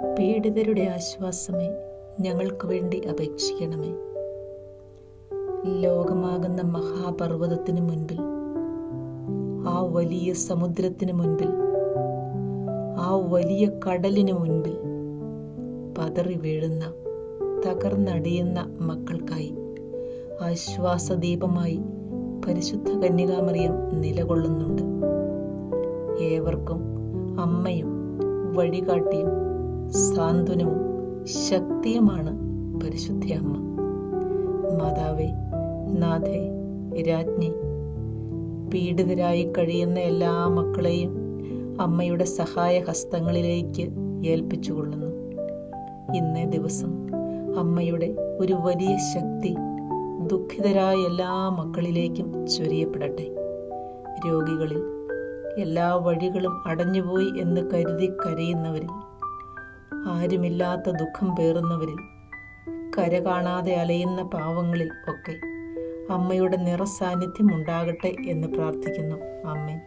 പീഡിതരുടെ ആശ്വാസമേ, ഞങ്ങൾക്ക് വേണ്ടി അപേക്ഷിക്കണമേ. ലോകമാകുന്ന മഹാപർവ്വതത്തിന് മുൻപിൽ, ആ വലിയ സമുദ്രത്തിന് മുൻപിൽ, ആ വലിയ കടലിന് മുൻപിൽ പതറി വീഴുന്ന, തകർന്നടിയുന്ന മക്കൾക്കായി ആശ്വാസദീപമായി പരിശുദ്ധ കന്യകാമറിയം നിലകൊള്ളുന്നുണ്ട്. ഏവർക്കും അമ്മയും വഴികാട്ടിയും സാന്ത്വനവും ശക്തിയുമാണ് പരിശുദ്ധ അമ്മ. മാതാവേ, നാഥേ, രാജ്ഞി, പീഡിതരായി കഴിയുന്ന എല്ലാ മക്കളെയും അമ്മയുടെ സഹായ ഹസ്തങ്ങളിലേക്ക് ഏൽപ്പിച്ചുകൊള്ളുന്നു. ഇന്നേ ദിവസം അമ്മയുടെ ഒരു വലിയ ശക്തി ദുഃഖിതരായ എല്ലാ മക്കളിലേക്കും ചൊരിയപ്പെടട്ടെ. രോഗികളിൽ, എല്ലാ വഴികളും അടഞ്ഞുപോയി എന്ന് കരുതി കരയുന്നവരിൽ, ആരുമില്ലാത്ത ദുഃഖം പേറുന്നവരിൽ, കര കാണാതെ അലയുന്ന പാവങ്ങളിൽ ഒക്കെ അമ്മയുടെ നിറസാന്നിധ്യം ഉണ്ടാകട്ടെ എന്ന് പ്രാർത്ഥിക്കുന്നു. ആമേൻ.